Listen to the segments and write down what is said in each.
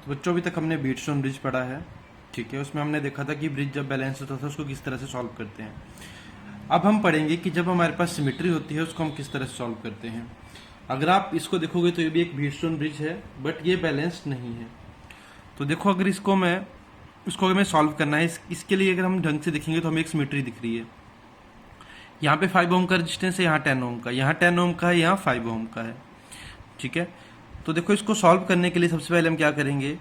तो बच्चों अभी तक हमने व्हीटस्टोन ब्रिज पढ़ा है, ठीक है। उसमें हमने देखा था कि ब्रिज जब बैलेंस होता था उसको किस तरह से सॉल्व करते हैं। अब हम पढ़ेंगे कि जब हमारे पास सिमेट्री होती है उसको हम किस तरह से सॉल्व करते हैं। अगर आप इसको देखोगे तो ये भी एक व्हीटस्टोन ब्रिज है, बट ये बैलेंस्ड नहीं है। तो देखो, अगर इसको हमें सॉल्व करना है, इसके लिए अगर हम ढंग से देखेंगे तो हमें एक सिमेट्री दिख रही है। यहाँ पे 5 ओम का रेजिस्टेंस है, यहाँ 10 ओम का, यहाँ 10 ओम का है, यहाँ 5 ओम का है, ठीक है। तो देखो, इसको सॉल्व करने के लिए सबसे पहले हम क्या करेंगे,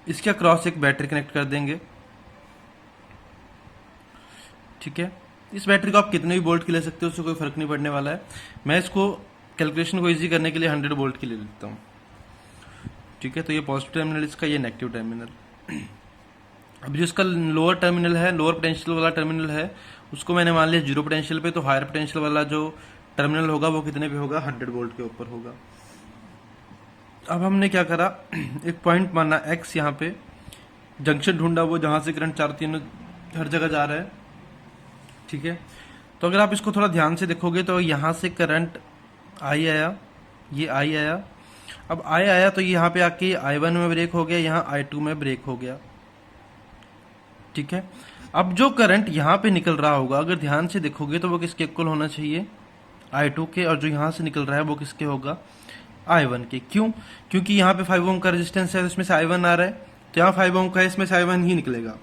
इसके अक्रॉस एक बैटरी कनेक्ट कर देंगे, ठीक है। इस बैटरी को आप कितने भी वोल्ट की ले सकते हो, उससे कोई फर्क नहीं पड़ने वाला है। मैं इसको कैलकुलेशन को इजी करने के लिए 100 वोल्ट की ले लेता हूँ, ठीक है। तो ये पॉजिटिव टर्मिनल इसका, ये नेगेटिव टर्मिनल। अब जो इसका लोअर टर्मिनल है, लोअर पोटेंशियल वाला टर्मिनल है, उसको मैंने मान लिया 0 पोटेंशियल पे। तो हायर पोटेंशियल वाला जो टर्मिनल होगा वो कितने पे होगा, 100 वोल्ट के ऊपर होगा। अब हमने क्या करा, एक पॉइंट माना x, यहाँ पे जंक्शन ढूंढा वो जहां से करंट चार तीनों हर जगह जा रहा है, ठीक है। तो अगर आप इसको थोड़ा ध्यान से देखोगे तो यहाँ से करंट आई आया, ये आई आया। अब आई आया तो यहाँ पे आके I1 में ब्रेक हो गया, यहाँ I2 में ब्रेक हो गया, ठीक है। अब जो करंट यहाँ पे निकल रहा होगा, अगर ध्यान से देखोगे तो वो किसके इक्वल होना चाहिए, I2 के। और जो यहाँ से निकल रहा है वो किसके होगा, I1 के। क्यों? क्योंकि यहाँ पे 5 ओम का रेजिस्टेंस है, इसमें से I1 आ रहा है, तो यहाँ 5 ओम का है, इसमें से I1 ही निकलेगा।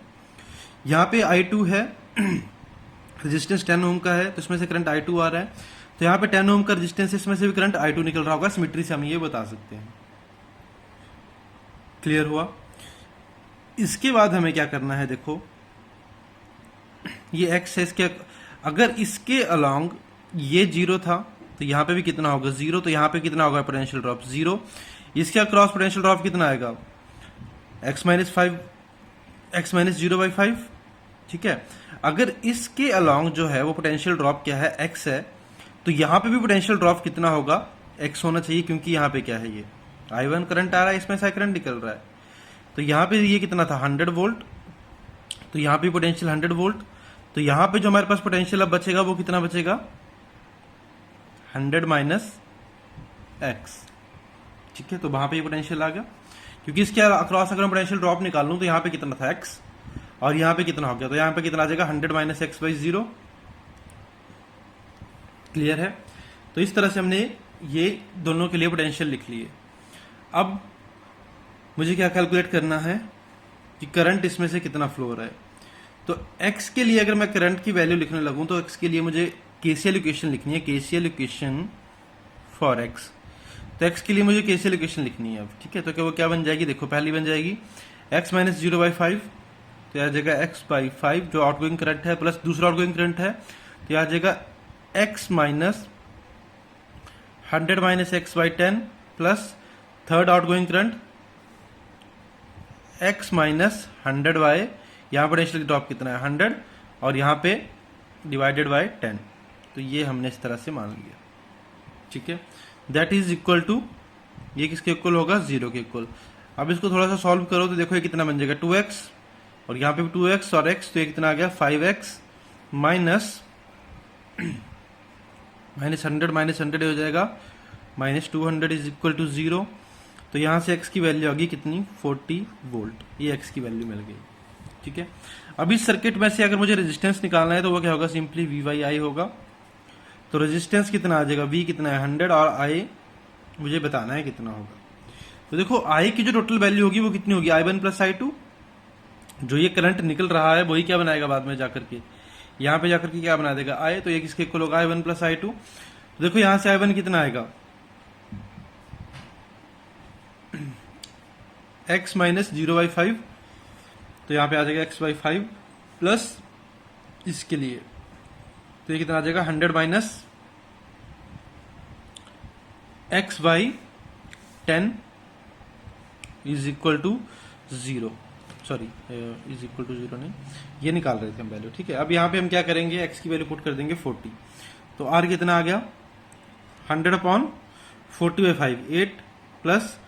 यहाँ पे I2 है, रेजिस्टेंस 10 ओम का है, तो इसमें से करंट I2 आ रहा है, तो यहाँ पे 10 ओम का रेजिस्टेंस है, इसमें से भी करंट I2 निकल रहा होगा। सिमेट्री से हम ये बता सकते हैं। क्लियर हुआ? इसके बाद हमें क्या करना है, देखो ये x है, इसके अगर इसके अलोंग ये 0 था तो यहाँ पे भी कितना होगा, 0। तो यहाँ पे कितना होगा पोटेंशियल ड्रॉप, 0। इसके अक्रॉस पोटेंशियल ड्रॉप कितना आएगा, x माइनस 5, x माइनस 0/5, ठीक है। अगर इसके अलोंग जो है वो पोटेंशियल ड्रॉप क्या है, x है, तो यहाँ पे भी पोटेंशियल ड्रॉप कितना होगा, x होना चाहिए। क्योंकि यहाँ पे क्या है, ये I1 करंट आ रहा है, इसमें से करंट निकल रहा है। तो यहाँ पे ये कितना था, 100 वोल्ट, तो यहाँ पे पोटेंशियल 100 वोल्ट। तो यहाँ पे जो हमारे पास पोटेंशियल अब बचेगा वो कितना बचेगा, 100 माइनस एक्स, ठीक है। तो वहां पे ये पोटेंशियल आ गया, क्योंकि इसके अक्रॉस अगर मैं पोटेंशियल ड्रॉप निकाल लूं तो यहाँ पे कितना था, x, और यहाँ पे कितना हो गया, तो यहाँ पे कितना आ जाएगा, 100 माइनस एक्स बाई 0। क्लियर है? तो इस तरह से हमने ये दोनों के लिए पोटेंशियल लिख लिए। अब मुझे क्या कैलकुलेट करना है कि करंट इसमें से कितना फ्लो हो रहा है। तो x के लिए अगर मैं करंट की वैल्यू लिखने लगूं तो x के लिए मुझे केसीएल इक्वेशन लिखनी है, केसीएल इक्वेशन फॉर x। तो x के लिए मुझे केसीएल इक्वेशन लिखनी है अब, ठीक है। तो क्या बन जाएगी, देखो पहली बन जाएगी x माइनस 0/5, तो यह आ जाएगा x/5 जो आउटगोइंग करंट है, प्लस दूसरा आउटगोइंग करंट है, तो यह आ जाएगा x minus 100 minus x/10 plus third outgoing current x minus 100 by, यहाँ पोटेंशियल ड्रॉप कितना है 100, और यहाँ पे डिवाइडेड बाय 10। तो ये हमने इस तरह से मान लिया, ठीक है। दैट इज इक्वल टू, ये किसके इक्वल होगा, 0 के इक्वल। अब इसको थोड़ा सा सॉल्व करो तो देखो ये कितना बन जाएगा, 2x, और यहाँ पे भी 2x और x, तो ये कितना आ गया 5x माइनस 100 हो जाएगा, माइनस 200 इज इक्वल टू 0। तो यहाँ से x की वैल्यू आ गई कितनी, 40 वोल्ट। ये x की वैल्यू मिल गई, ठीक है। अब इस सर्किट में से अगर मुझे रेजिस्टेंस निकालना है तो वो क्या होगा, सिंपली v/i होगा। तो रेजिस्टेंस कितना आ जाएगा, v कितना है 100, और i मुझे बताना है कितना होगा। तो देखो i की जो टोटल वैल्यू होगी वो कितनी होगी, I1 प्लस I2। जो ये करंट निकल रहा है वही क्या बनाएगा बाद में जाकर के, यहाँ पे जाकर के क्या बना देगा, i। तो ये किसके इक्वल होगा, I1 प्लस I2। तो देखो यहाँ से I1 कितना आएगा, x माइनस 0/5, तो यहाँ पे आ जाएगा x/5 प्लस इसके लिए, तो ये कितना आ जाएगा 100 minus x/10 is equal to 0, sorry is equal to 0 नहीं, ये निकाल रहे थे हम वैल्यू, ठीक है। अब यहाँ पे हम क्या करेंगे, x की वैल्यू पुट कर देंगे 40। तो r कितना आ गया, 100/40/5, 8 प्लस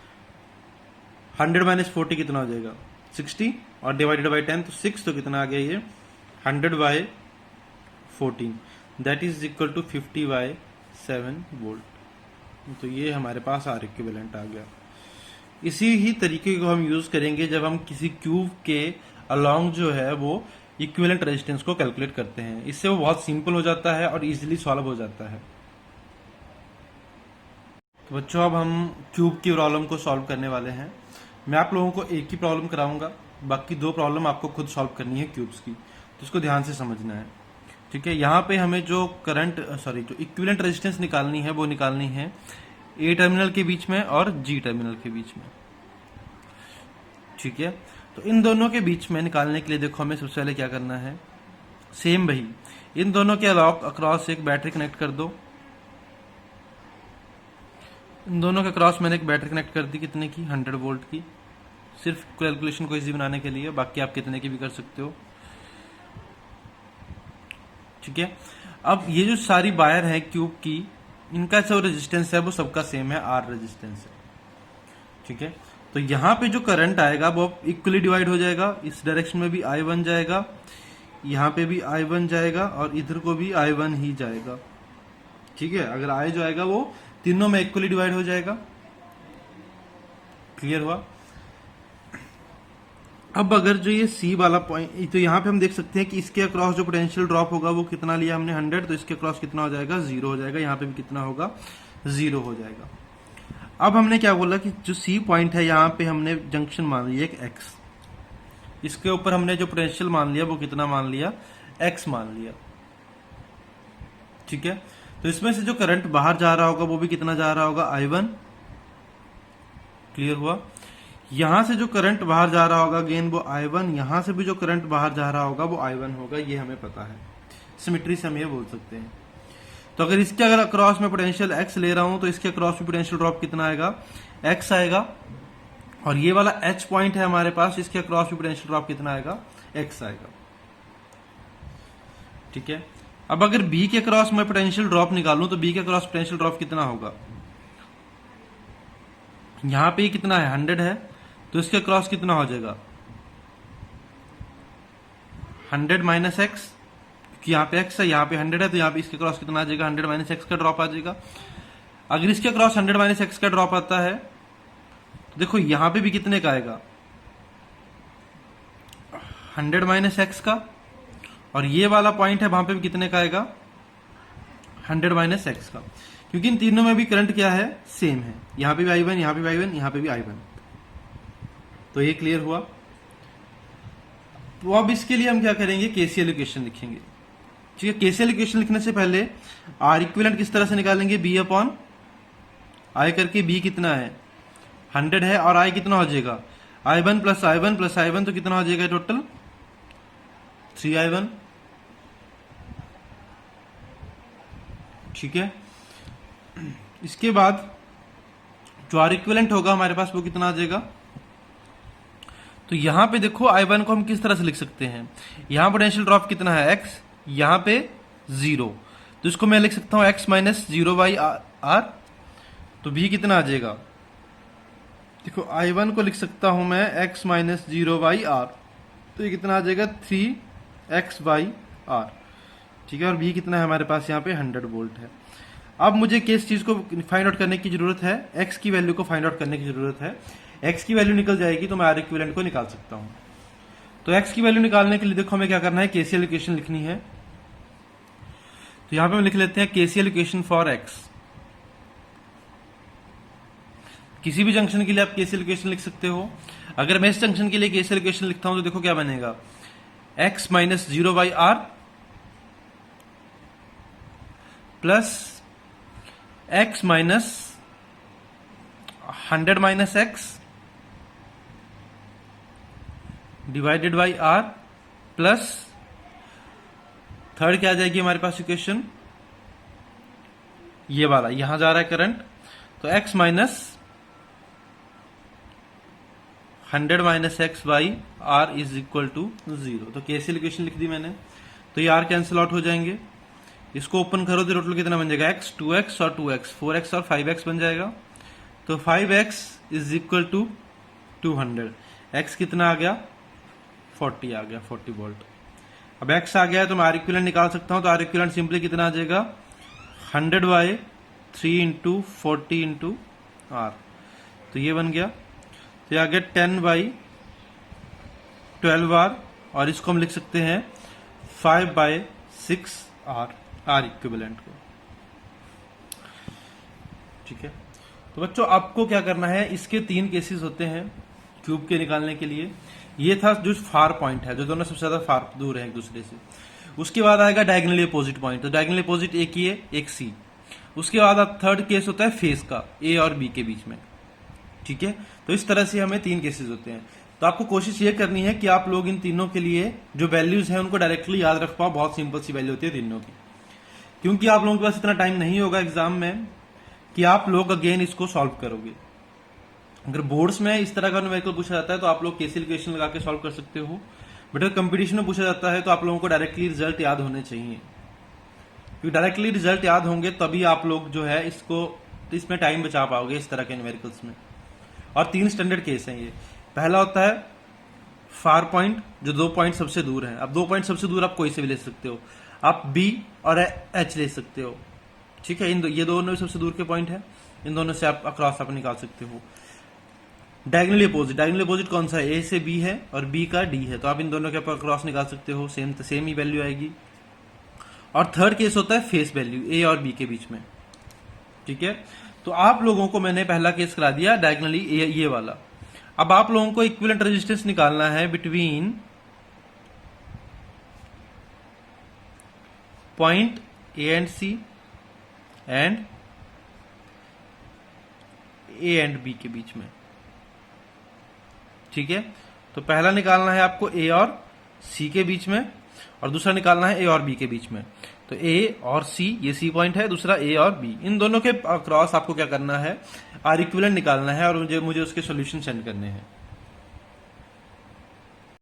100 माइनस 40 कितना हो जाएगा, 60, और डिवाइडेड बाई 10 तो 6, तो कितना आ गया ये 100/14, that is equal to 50/7 volt. तो ये हमारे पास आर इक्विवेलेंट आ गया। इसी ही तरीके को हम यूज करेंगे जब हम किसी क्यूब के अलोंग जो है वो इक्विवेलेंट रेजिस्टेंस को कैलकुलेट करते हैं। इससे वो बहुत सिंपल हो जाता है और इजीली सॉल्व हो जाता है। तो बच्चों अब हम क्यूब की प्रॉब्लम को सॉल्व करने वाले हैं। मैं आप लोगों को एक ही प्रॉब्लम कराऊंगा, बाकी 2 प्रॉब्लम आपको खुद सॉल्व करनी है क्यूब्स की, तो इसको ध्यान से समझना है। ठीक है, यहाँ पे हमें जो जो इक्विवेलेंट रेजिस्टेंस निकालनी है वो निकालनी है ए टर्मिनल के बीच में और जी टर्मिनल के बीच में। ठीक है, तो इन दोनों के बीच में निकालने के लिए देखो हमें सबसे पहले क्या करना है, सेम वही इन दोनों के अक्रॉस एक बैटरी कनेक्ट कर दो। इन दोनों के क्रॉस मैंने एक बैटरी कनेक्ट कर दी, कितने की, 100 वोल्ट की, सिर्फ कैलकुलेशन को इजी बनाने के लिए, बाकी आप कितने की भी कर सकते हो। ठीक है, अब ये जो सारी वायर है क्यूब की, इनका जो रेजिस्टेंस है वो सबका सेम है, आर रेजिस्टेंस है। ठीक है, तो यहाँ पे जो करंट आएगा वो इक्वली डिवाइड हो जाएगा, इस डायरेक्शन में भी I1 जाएगा, यहाँ पे भी I1 जाएगा और इधर को भी I1 ही जाएगा। ठीक है, अगर I जो आएगा वो तीनों में इक्वली डिवाइड हो जाएगा। क्लियर हुआ? अब अगर जो ये C वाला पॉइंट, तो यहाँ पे हम देख सकते हैं कि इसके अक्रॉस जो पोटेंशियल ड्रॉप होगा वो कितना लिया हमने, 100, तो इसके अक्रॉस कितना हो जाएगा, 0 हो जाएगा। यहाँ पे भी कितना होगा, 0 हो जाएगा। अब हमने क्या बोला कि जो C पॉइंट है यहाँ पे हमने जंक्शन मान लिया एक X, इसके ऊपर हमने जो पोटेंशियल मान लिया वो कितना मान लिया, X मान लिया। ठीक है, तो इसमें से जो करंट बाहर जा रहा होगा वो भी कितना जा रहा होगा, I1। क्लियर हुआ? यहां से जो करंट बाहर जा रहा होगा अगेन वो I1, यहां से भी जो करंट बाहर जा रहा होगा वो I1 होगा, ये हमें पता है। सिमेट्री से हम ये बोल सकते हैं। तो अगर इसके अक्रॉस में पोटेंशियल X ले रहा हूं तो इसके अक्रॉस में पोटेंशियल ड्रॉप कितना आएगा, X आएगा। और ये वाला H पॉइंट है हमारे पास, इसके अक्रॉस में पोटेंशियल ड्रॉप कितना आएगा, X आएगा। ठीक है, अब अगर B के अक्रॉस में पोटेंशियल ड्रॉप निकालूं तो B के अक्रॉस पोटेंशियल ड्रॉप कितना होगा, यहां पे कितना है, 100 है, तो इसके अक्रॉस कितना हो जाएगा, 100 माइनस एक्स, क्योंकि यहाँ पे x है, यहाँ पे 100 है, तो यहाँ पे इसके क्रॉस कितना आ जाएगा, 100 माइनस एक्स का ड्रॉप आ जाएगा। अगर इसके क्रॉस 100 माइनस एक्स का ड्रॉप आता है तो देखो यहाँ पे भी कितने का आएगा, 100 माइनस एक्स का, और ये वाला पॉइंट है वहां पे भी कितने का आएगा, 100 माइनस एक्स का, क्योंकि इन तीनों में भी करंट क्या है, सेम है। यहाँ पे भी I1, यहाँ पे भी I1, यहाँ पे भी I1। तो ये क्लियर हुआ? तो अब इसके लिए हम क्या करेंगे, केसीएल इक्वेशन लिखेंगे। ठीक है, केसीएल इक्वेशन लिखने से पहले आर इक्विवेलेंट किस तरह से निकालेंगे, बी अपॉन आई करके। बी कितना है, 100 है, और आई कितना हो जाएगा, I1 plus I1 plus I1, तो कितना हो जाएगा टोटल, 3I1। ठीक है, इसके बाद जो आर इक्विवेलेंट होगा हमारे पास वो कितना आ जाएगा। तो यहां पे देखो I1 को हम किस तरह से लिख सकते हैं, यहां पोटेंशियल ड्रॉप कितना है, X, यहां पे 0, तो इसको मैं लिख सकता हूं X माइनस 0 बाई R। तो B कितना आ जाएगा, देखो I1 को लिख सकता हूं मैं X माइनस 0 बाई R, तो ये कितना आ जाएगा, 3X बाई R। ठीक है, और B कितना है हमारे पास यहाँ पे 100 वोल्ट है। अब मुझे किस चीज को फाइंड आउट करने की जरूरत है, X की वैल्यू को फाइंड आउट करने की जरूरत है। X की वैल्यू निकल जाएगी तो मैं आर इक्विवेलेंट को निकाल सकता हूं। तो X की वैल्यू निकालने के लिए देखो हमें क्या करना है, केसीएल इक्वेशन लिखनी है। तो यहां पे हम लिख लेते हैं केसीएल इक्वेशन फॉर X। किसी भी जंक्शन के लिए आप केसीएल इक्वेशन लिख सकते हो। अगर मैं इस जंक्शन के लिए केसीएल इक्वेशन लिखता हूं तो देखो क्या बनेगा, X minus 0 by R plus X minus 100 minus X divided by R plus third क्या आ जाएगी हमारे पास इक्वेशन, ये वाला, यहां जा रहा है करंट, तो X minus 100 minus X by R is equal to 0। तो केसीएल इक्वेशन लिख दी मैंने, तो ये R कैंसिल आउट हो जाएंगे। इसको ओपन करो तो टोटल कितना बन जाएगा, X, 2X और 2X, 4X और 5X बन जाएगा। तो 5X is equal to 200। X कितना आ गया, 40 आ गया, 40 वोल्ट। अब X आ गया है तो मैं आर इक्विवेलेंट निकाल सकता हूं। तो आर इक्विवेलेंट सिंपली कितना आ जाएगा, 100 बाई 3 इंटू 40 इंटू R। तो ये बन गया। तो ये आ गया 10/12R, और इसको हम लिख सकते हैं 5/6R, आर इक्विवेलेंट को। ठीक है, तो बच्चों आपको क्या करना है, इसके 3 केसेस होते हैं क्यूब के निकालने के लिए। ये था जो फार पॉइंट है, जो दोनों सबसे ज्यादा फार दूर है एक दूसरे से। उसके बाद आएगा डायगोनली अपोजिट पॉइंट, तो डायगोनली अपोजिट एक ये एक सी। उसके बाद अब थर्ड केस होता है फेस का, ए और बी के बीच में। ठीक है, तो इस तरह से हमें 3 केसेस होते हैं। तो आपको कोशिश ये करनी है कि आप लोग इन तीनों के लिए जो वैल्यूज हैं उनको डायरेक्टली याद रख पाओ। बहुत सिंपल सी वैल्यू होती है तीनों की, क्योंकि आप लोगों के पास इतना टाइम नहीं होगा एग्जाम में कि आप लोग अगेन इसको सॉल्व करोगे। अगर बोर्ड्स में इस तरह का न्यूमेरिकल पूछा जाता है तो आप लोग केसीएल इक्वेशन लगा के सॉल्व कर सकते हो, बट अगर कंपटीशन में पूछा जाता है तो आप लोगों को डायरेक्टली रिजल्ट याद होने चाहिए, क्योंकि डायरेक्टली रिजल्ट याद होंगे तभी आप लोग जो है इसमें टाइम बचा पाओगे इस तरह के न्यूमेरिकल्स में। और 3 स्टैंडर्ड केस हैं ये। पहला होता है फार पॉइंट, जो 2 पॉइंट सबसे दूर हैं। अब 2 पॉइंट सबसे दूर आप कोई से भी ले सकते हो, आप बी और एच ले सकते हो। ठीक है, ये दोनों सबसे दूर के पॉइंट है, इन दोनों से आप अक्रॉस आप निकाल सकते हो। डायगोनली अपोजिट कौन सा है, ए से बी है और बी का डी है, तो आप इन दोनों के ऊपर क्रॉस निकाल सकते हो, सेम ही वैल्यू आएगी। और थर्ड केस होता है फेस वैल्यू, ए और बी के बीच में। ठीक है, तो आप लोगों को मैंने पहला केस करा दिया डायगोनली ये वाला। अब आप लोगों को इक्विवेलेंट रेजिस्टेंस निकालना है between point A and C and A and B के बीच में। ठीक है, तो पहला निकालना है आपको ए और सी के बीच में, और दूसरा निकालना है ए और बी के बीच में। तो ए और सी, ये सी पॉइंट है, दूसरा ए और बी, इन दोनों के क्रॉस आपको क्या करना है, आर इक्विवेलेंट निकालना है और मुझे उसके सॉल्यूशन सेंड करने हैं।